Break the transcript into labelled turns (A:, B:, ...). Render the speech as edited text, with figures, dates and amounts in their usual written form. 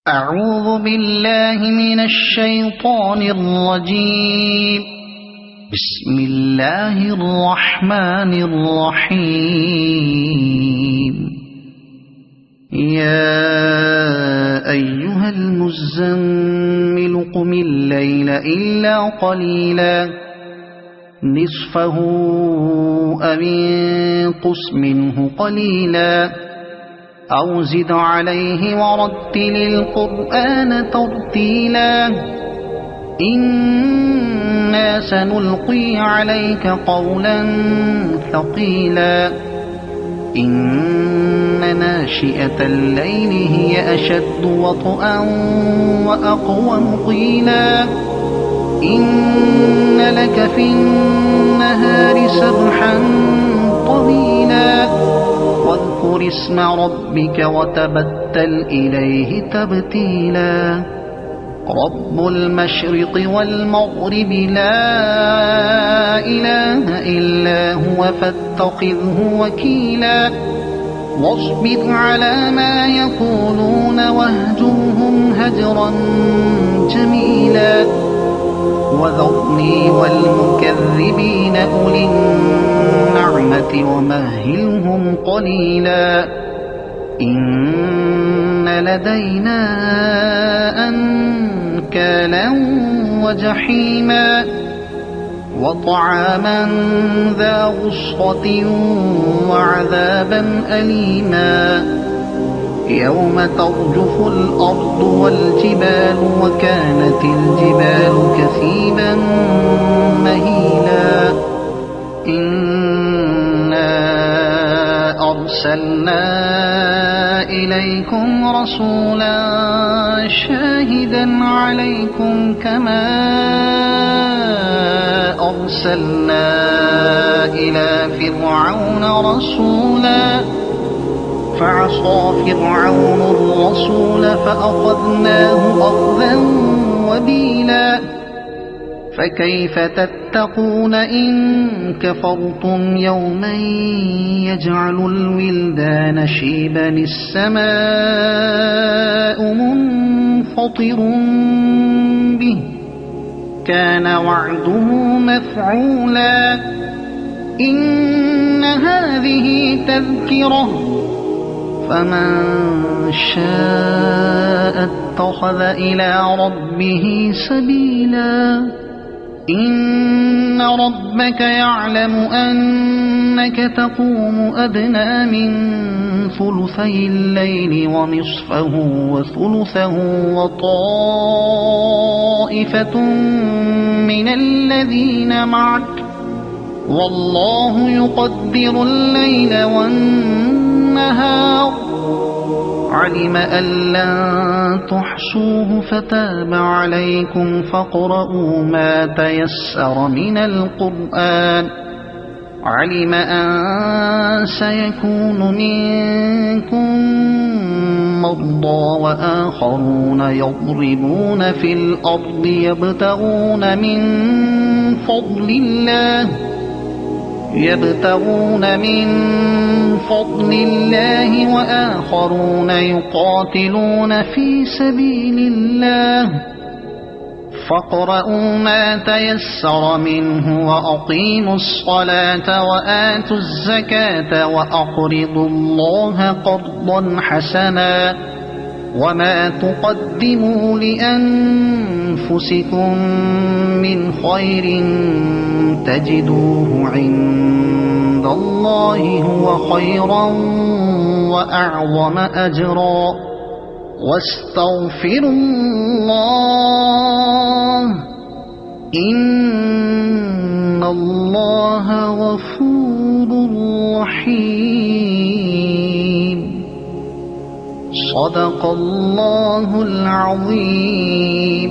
A: أعوذ بالله من الشيطان الرجيم. بسم الله الرحمن الرحيم. يا أيها المزمل قم الليل إلا قليلا نصفه أو انقص منه قليلا أو زد عليه ورتل القرآن ترتيلا إنا سنلقي عليك قولا ثقيلا إن ناشئة الليل هي أشد وطئا وأقوم قيلا إن لك في النهار سبحا طويلا واذكر اسم ربك وتبتل إليه تبتيلا رب المشرق والمغرب لا إله إلا هو فاتخذه وكيلا واصبر على ما يقولون واهجرهم هجرا جميلا وذرني والمكذبين أولي النعمة ومهلهم قليلا إن لدينا أنكالا وجحيما وطعاما ذا غصة وعذابا أليما يوم ترجف الأرض والجبال وكانت الجبال كثيبا مهيلا إنا أرسلنا إليكم رسولا شاهدا عليكم كما أرسلنا إلى فرعون رسولا فعصى فرعون الرسول فأخذناه أخذا وبيلا فكيف تتقون إن كفرتم يوما يجعل الولدان شيبا السماء منفطر به كان وعده مفعولا إن هذه تذكرة فمن شاء اتخذ إلى ربه سبيلا إن ربك يعلم أنك تقوم أدنى من ثلثي الليل ونصفه وثلثه وطائفة من الذين معك والله يقدر الليل والنهار علم أن لن تحصوه فتاب عليكم فاقرؤوا ما تيسر من القرآن علم أن سيكون منكم مرضى وآخرون يضربون في الأرض يبتغون من فضل الله وآخرون يقاتلون في سبيل الله فاقرؤوا ما تيسر منه وأقيموا الصلاة وآتوا الزكاة وأقرضوا الله قرضا حسنا وما تقدموا لأنفسكم من خير تجدوه عند الله هو خيرا وأعظم أجرا واستغفروا الله إن الله غفور رحيم صدق الله العظيم.